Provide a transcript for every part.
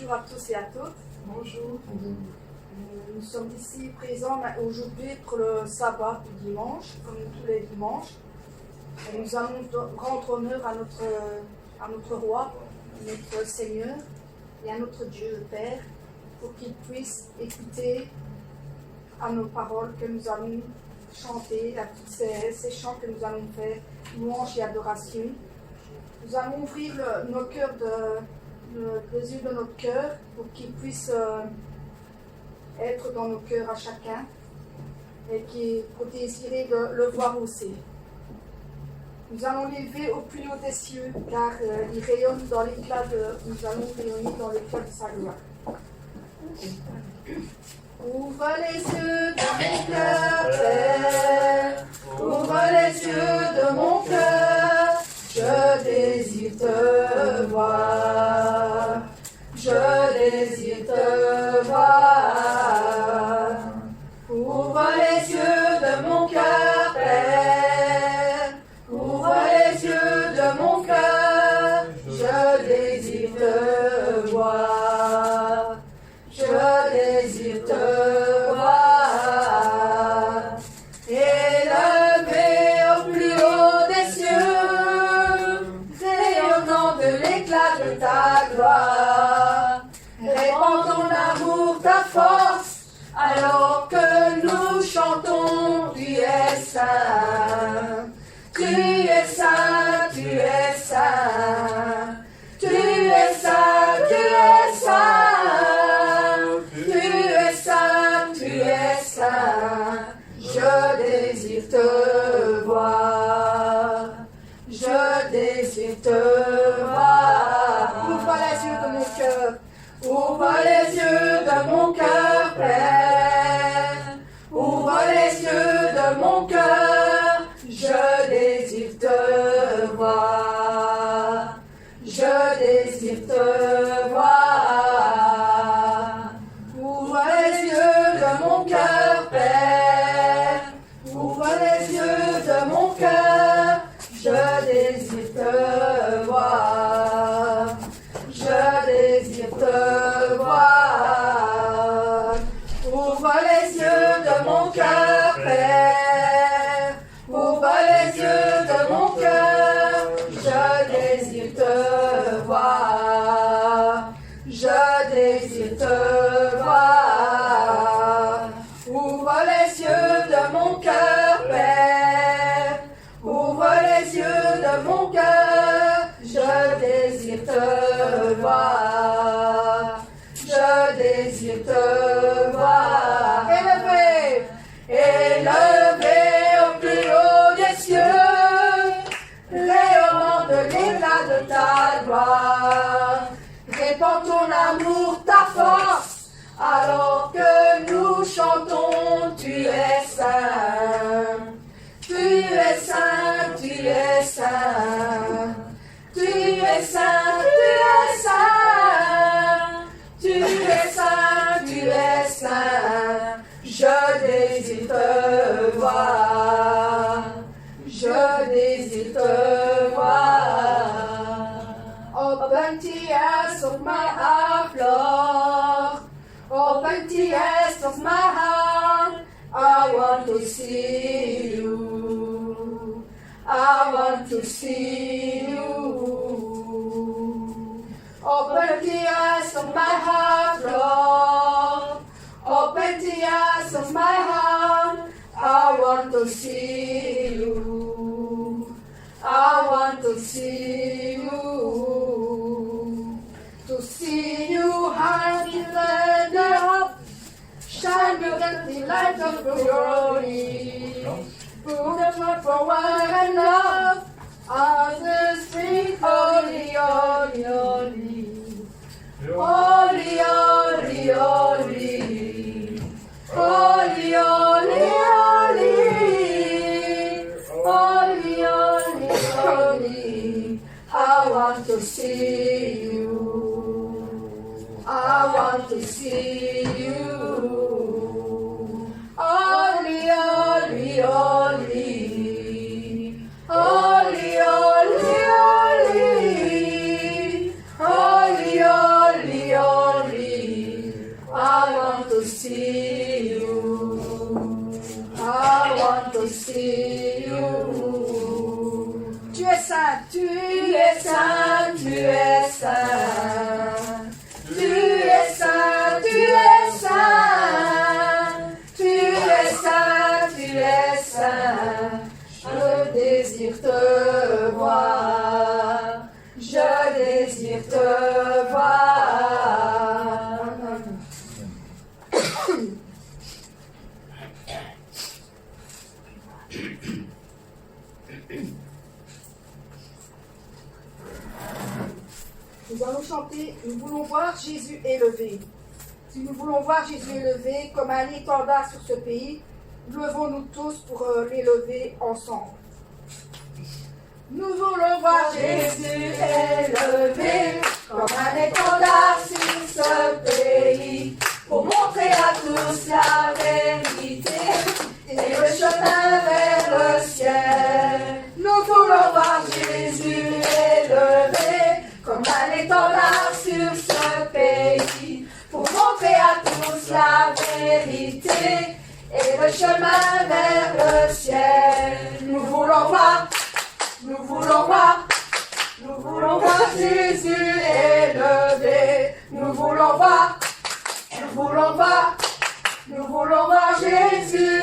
Bonjour à tous et à toutes. Bonjour. Nous sommes ici présents aujourd'hui pour le sabbat du dimanche, comme tous les dimanches. Et nous allons rendre honneur à notre roi, notre Seigneur et à notre Dieu le Père, pour qu'il puisse écouter à nos paroles que nous allons chanter, à tous ces chants que nous allons faire, louange et adoration. Nous allons ouvrir nos cœurs, les yeux de notre cœur pour qu'il puisse être dans nos cœurs à chacun et pour désirer de le voir aussi. Nous allons l'élever au plus haut des cieux car il rayonne dans l'éclat nous allons rayonner dans l'éclat de sa gloire. Ouvre les yeux de mon cœur, Père, ouvre les yeux de mon cœur, je désire te voir, je désire te voir. Ouvre les yeux de mon cœur, Père, ouvre les yeux de mon cœur, je désire te voir, je désire te voir. Élevé au plus haut des cieux, rayonnant de l'éclat de ta gloire, répands ton amour, ta force, alors que nous chantons, tu es saint, tu es saint, tu es saint, tu es saint, tu es saint, tu es saint, tu es saint, je désire te voir, je désire te voir. Ouvre les yeux de mon cœur, ouvre les yeux de mon cœur, Père, ouvre les yeux de mon cœur, je désire te voir, je désire te voir. Ouvre les yeux de mon cœur, Père, ouvre les yeux de mon cœur, je désire te voir, je désire te voir. Ouvre les yeux de mon cœur, Père, ouvre les yeux de mon cœur, je désire te voir, je désire te voir. Ouvre les yeux de mon cœur, Père, ouvre les yeux de mon cœur, je désire te voir, je désire te voir. Élevé, élevé au plus haut des cieux, rayonnant de l'éclat de ta gloire, répands ton amour, ta force, alors que nous chantons, tu es saint, tu es saint, tu es saint, tu es saint, tu es saint, tu es saint, je désire te voir, je désire te voir. Open the eyes of my heart, Lord, open the eyes of my heart, I want to see you, I want to see you. Open the eyes of my heart, Lord, open the eyes of my heart, I want to see you, I want to see you. To see you high in the up, shine with the light of glory. Put the blood for one and love on the street, holy, holy, holy. Holy, holy, holy. Holy, holy, holy. Holy, holy, holy. I want to see you. I want to see you. Holy, holy, holy. Holy, holy, holy. Holy, holy, holy. tu es saint, tu es saint. Tu es saint, tu es saint. Tu es saint, tu es saint. Je désire te voir. Je désire te voir. Nous allons chanter « Nous voulons voir Jésus élevé ». Si nous voulons voir Jésus élevé comme un étendard sur ce pays, levons-nous tous pour l'élever ensemble. Nous voulons voir Jésus élevé comme un étendard sur ce pays, pour montrer à tous la vérité et le chemin vers le ciel. Nous voulons voir Jésus élevé comme un étendard sur ce pays, pour montrer à tous la vérité et le chemin vers le ciel. Nous voulons voir Jésus élevé. Nous voulons voir Jésus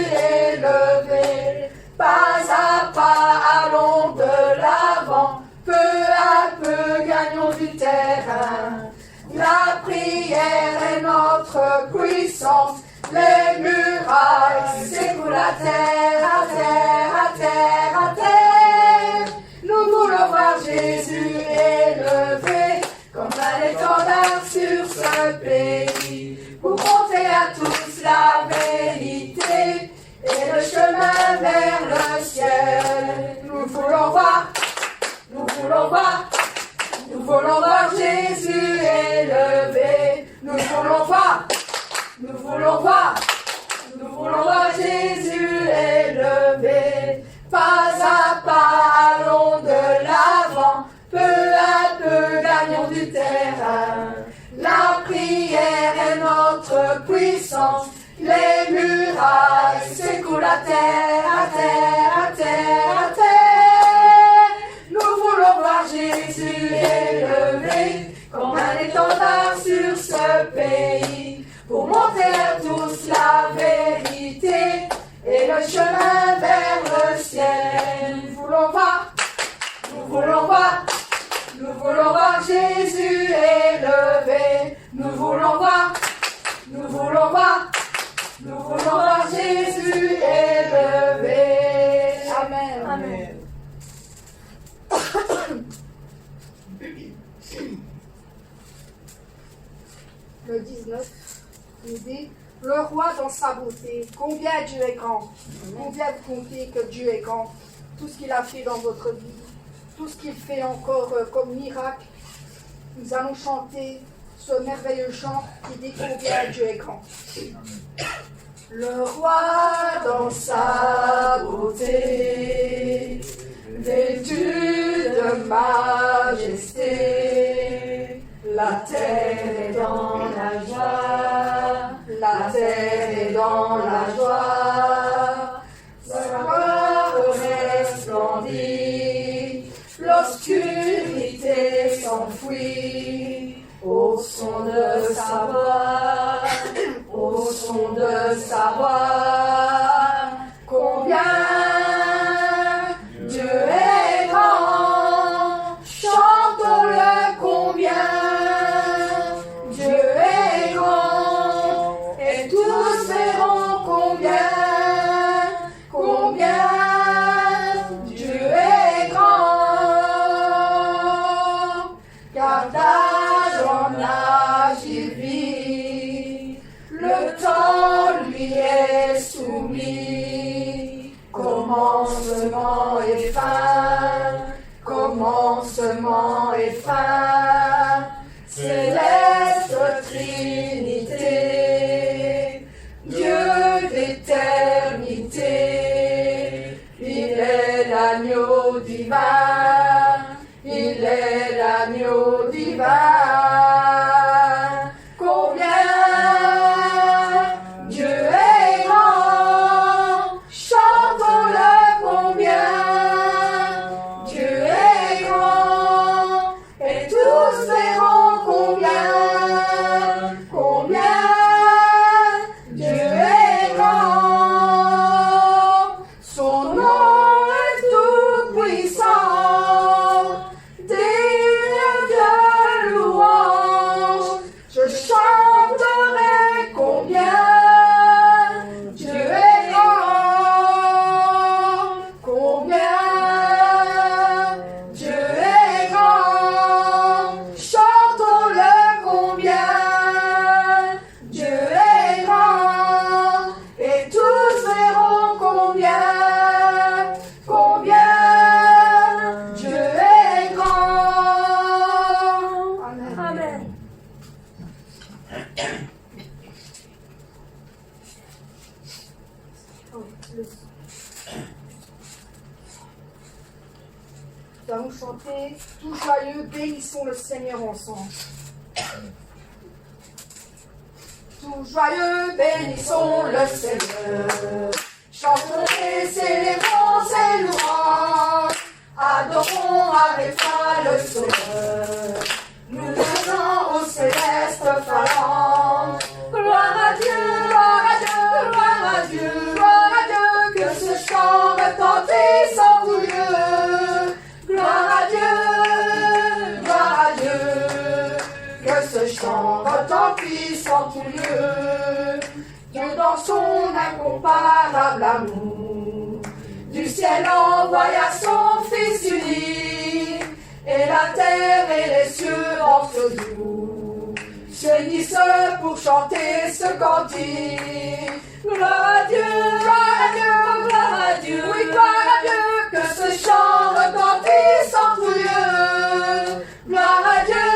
élevé. Pas à pas, allons de l'avant. Peu à peu, gagnons du terrain. La prière est notre puissance. Les murailles s'écoulent à terre, à terre, à terre, à terre. Nous voulons voir Jésus élevé comme un étendard sur ce pays, pour montrer à tous la vérité et le chemin vers le ciel. Nous voulons voir Jésus élevé. Nous voulons voir Jésus élevé. Pas à pas, allons de l'avant. Peu à peu, gagnons du terrain. La prière est notre puissance. Les murailles s'écoulent à terre, à terre, à terre, à terre. Nous voulons voir Jésus élevé comme un étendard sur ce pays, pour montrer à tous la vérité et le chemin vers le ciel. Nous voulons voir Jésus élevé. Nous voulons voir Jésus élevé. Amen. Amen. Le 19 nous dit: le roi dans sa beauté, combien Dieu est grand, combien vous comptez que Dieu est grand, tout ce qu'il a fait dans votre vie, tout ce qu'il fait encore comme miracle. Nous allons chanter ce merveilleux chant qui dit combien Dieu est grand. Le roi dans sa beauté, vêtu de majesté, la terre est dans la joie, la terre est dans la joie, sa gloire resplendit, l'obscurité s'enfuit, au son de sa voix, au son de sa voix, combien Dieu est grand, chantons-le combien Dieu est grand, et tous verront combien Dieu est grand, car d'âge en âge il vit, le temps lui est soumis, commencement et fin, commencement et fin, céleste Trinité, Dieu d'éternité, il est l'agneau divin, il est l'agneau divin. Combien Dieu est grand, chantons-le combien Dieu est grand. Nous allons chanter tout joyeux, bénissons le Seigneur ensemble. Tout joyeux, bénissons le Seigneur. Chantons et célébrons ses louanges. Adorons avec foi le Sauveur. Nous venons au céleste phalange. Gloire à Dieu, gloire à Dieu, gloire à Dieu, gloire à Dieu. Que ce chant retentisse en tout lieu. Gloire à Dieu, gloire à Dieu. Que ce chant retentisse en tout lieu. Dieu dans son incomparable amour, du ciel envoya son Fils unique, et la terre et les cieux en ce jour s'unissent pour chanter ce cantique. Gloire à Dieu, gloire à Dieu, gloire à Dieu, oui, gloire à Dieu, que ce chant retentisse en tout lieu. Gloire à Dieu,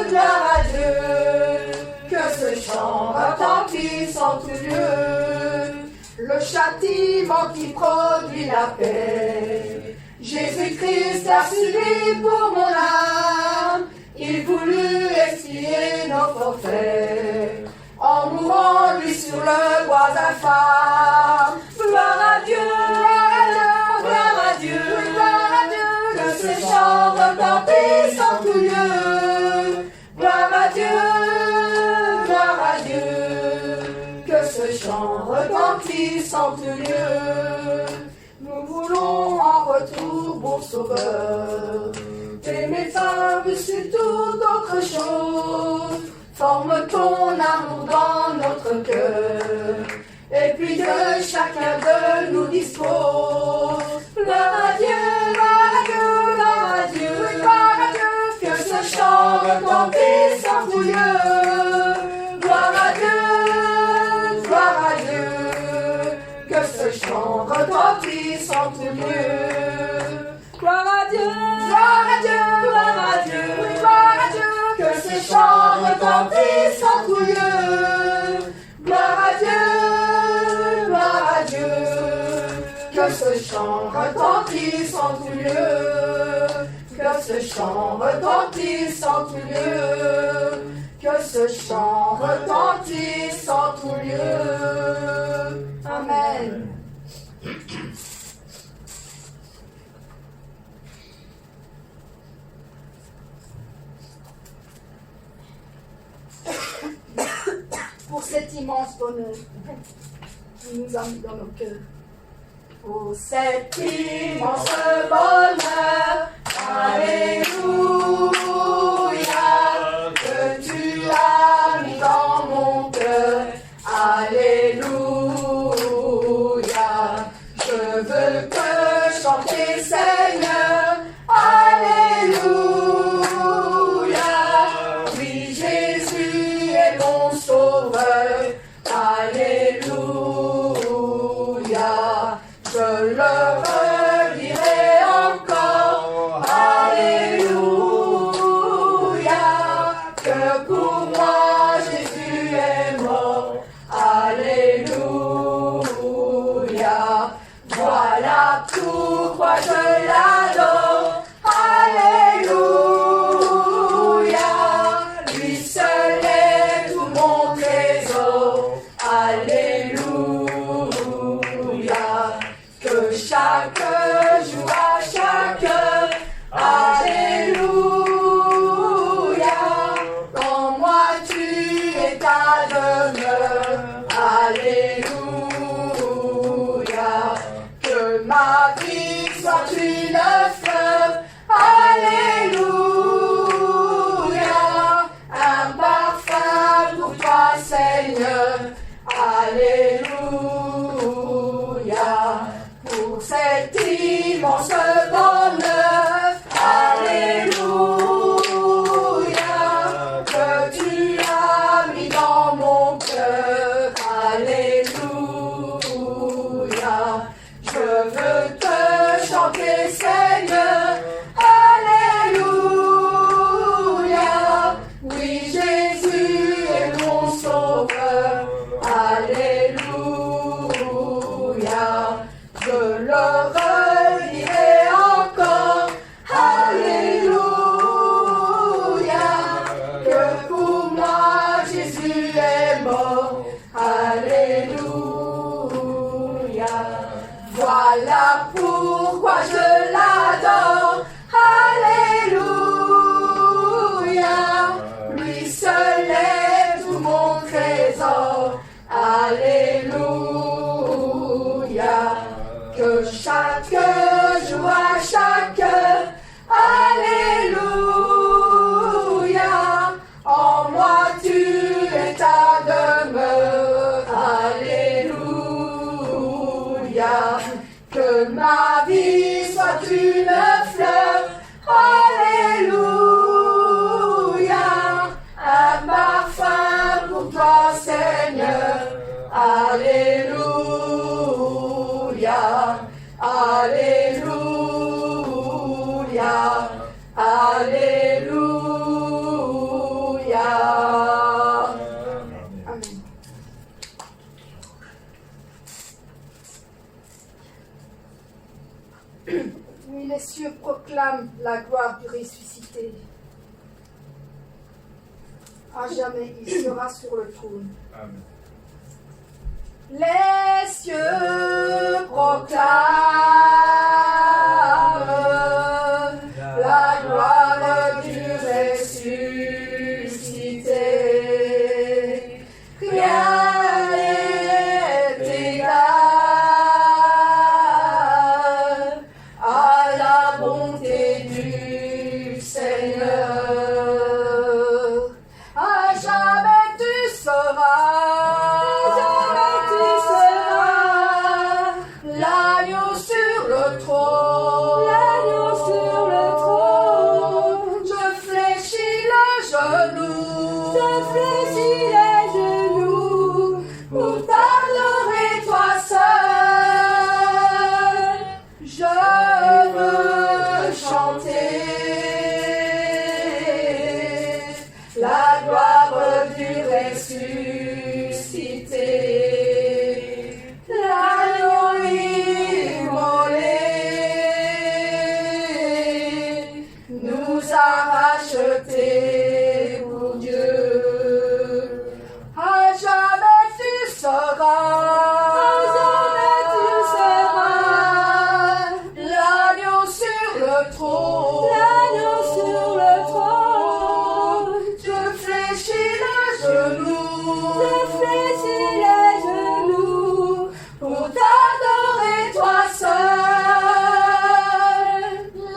gloire à Dieu, que ce chant retentisse en tout lieu. Le châtiment qui produit la paix, Jésus-Christ a subi pour mon âme. Il voulut expier nos forfaits en mourant lui sur le bois infâme. Gloire à Dieu, gloire à Dieu, gloire à Dieu, gloire à Dieu, que ce chant retentisse en tout lieu. Gloire à Dieu, gloire à Dieu, que ce chant retentisse en tout lieu. Nous voulons en retour, bon Sauveur, t'aimer par-dessus toute autre chose. Forme ton amour dans notre cœur, et puis de chacun de nous dispose. Gloire à Dieu, gloire à Dieu, gloire à Dieu, gloire à Dieu, que ce chant retentisse en tout lieu. Gloire à Dieu, gloire à Dieu, que ce chant retentisse en tout lieu. Gloire à Dieu, gloire à Dieu, gloire à Dieu, oui, gloire à Dieu, que ce chant retentisse en tout lieu. Gloire à Dieu, gloire à Dieu, que ce chant retentisse en tout lieu. Que ce chant retentisse en tout lieu. Que ce chant retentisse en tout lieu. Amen. Pour cet immense bonheur qui nous a mis dans nos cœurs. Pour cet immense bonheur, alléluia, que tu as mis dans mon cœur, alléluia. Je veux que chanter Seigneur, alléluia. Oui, Jésus est mon Sauveur, alléluia. Je le redirai Alléluia. Amen. Oui, les cieux proclament la gloire du ressuscité. À jamais, il sera sur le trône. Amen. Les cieux proclament la gloire du ressuscité. Rien n'est égal à la bonté du Seigneur. À jamais tu seras. L'agneau sur le trône, je fléchis les genoux, pour t'adorer toi seul. Je veux chanter la gloire du ressuscité. Racheté pour Dieu. À jamais tu seras, l'agneau sur le trône, je fléchis les genoux, pour t'adorer toi seul.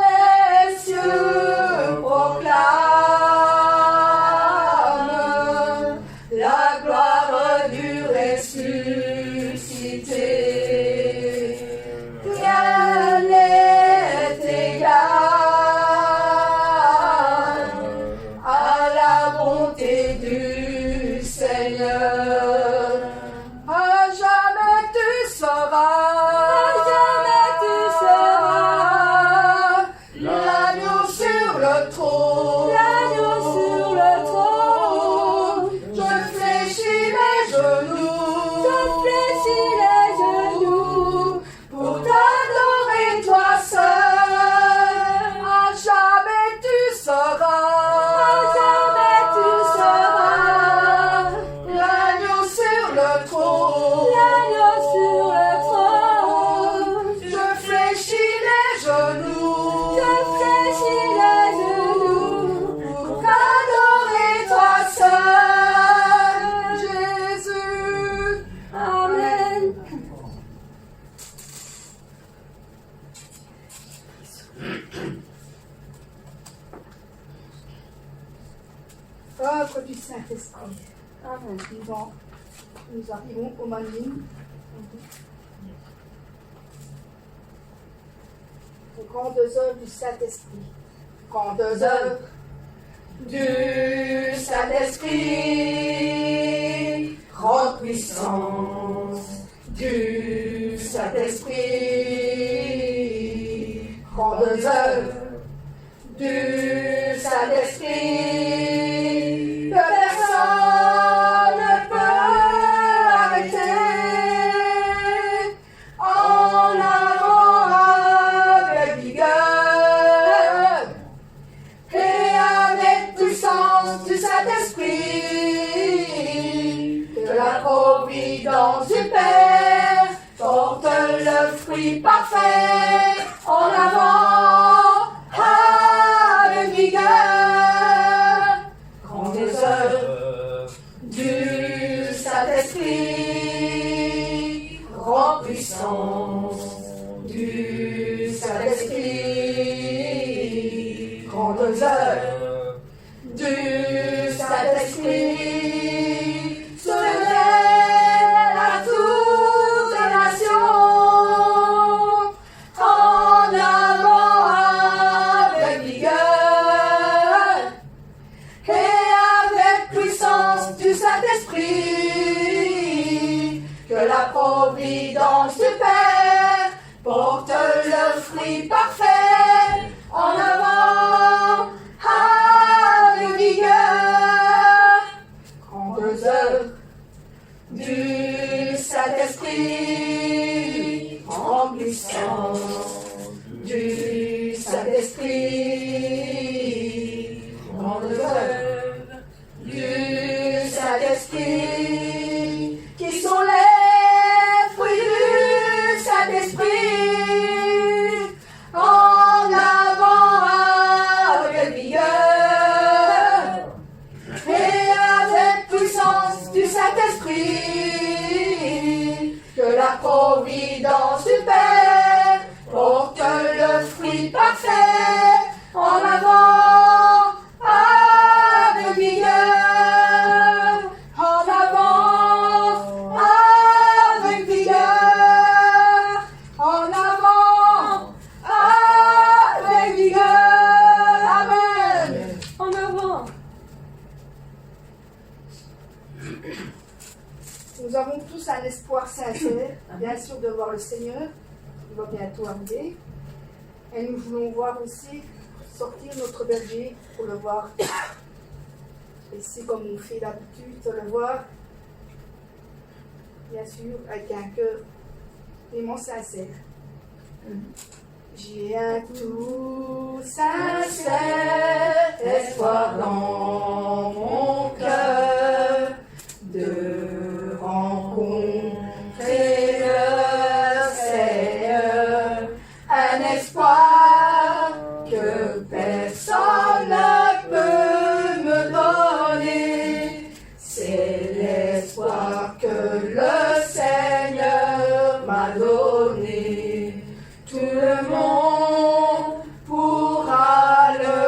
Les cieux proclament la gloire du ressuscité. Rien n'est égal à la bonté du Seigneur. À jamais tu seras, l'agneau sur le trône, je fléchis les genoux, pour t'adorer toi seul. À jamais tu seras, l'agneau sur le trône, je fléchis les genoux, pour t'adorer toi seul, Jésus. Amen. Œuvre du Saint-Esprit. Amen. Nous arrivons au Manin. Les grandes œuvres du Saint-Esprit. Grandes œuvres du Saint-Esprit. Grande puissance du Saint-Esprit. Grandes œuvres du Saint-Esprit. Que personne ne peut arrêter. En avant avec vigueur et avec puissance du Saint-Esprit, que la providence du Père porte le fruit parfait en avant avec vigueur. Grandes œuvres du Saint-Esprit, grande puissance du Saint-Esprit, grandes œuvres du Saint-Esprit, se révèlent à toute nation. En avant avec vigueur et avec puissance du Saint-Esprit, que la providence du Père porte le fruit parfait en avant. Saint-Esprit, on rêve du Saint-Esprit, qui sont les fruits du Saint-Esprit, en avant avec vigueur et avec puissance du Saint-Esprit, que la providence du Père porte le fruit parfait, en avant avec vigueur, en avant avec vigueur, en avant avec vigueur. Amen. En avant. Nous avons tous un espoir sincère, bien sûr, de voir le Seigneur, qui va bientôt arriver. Et nous voulons voir aussi sortir notre berger pour le voir. Et c'est comme on fait d'habitude, de le voir, bien sûr, avec un cœur vraiment sincère. J'ai un tout sincère espoir dans mon cœur de rencontrer le Seigneur, un espoir que personne ne peut me donner, c'est l'espoir que le Seigneur m'a donné. Tout le monde pourra le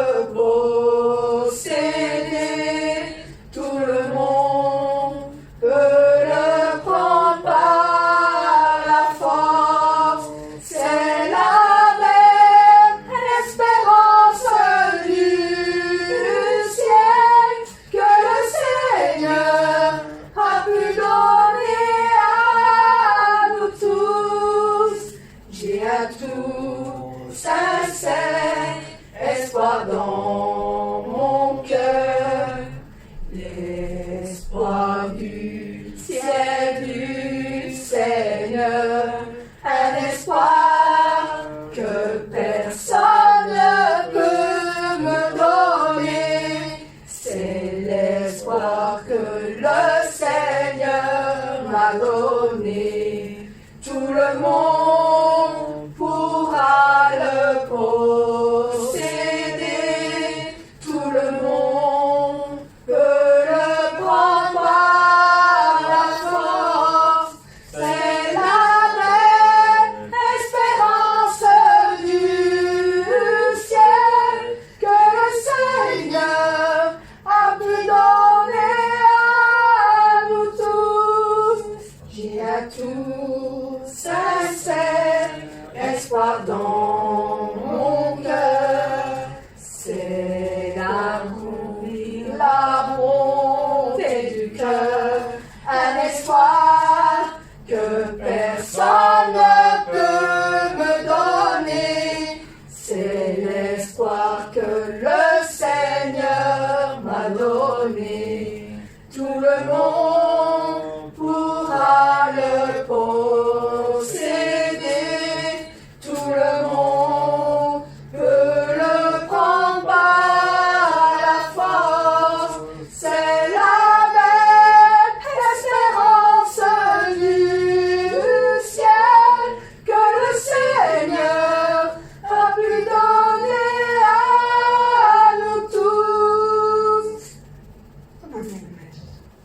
posséder, tout le monde peut le prendre par la force. C'est la même espérance du ciel que le Seigneur a pu donner à nous tous. J'ai un tout sincère espoir dans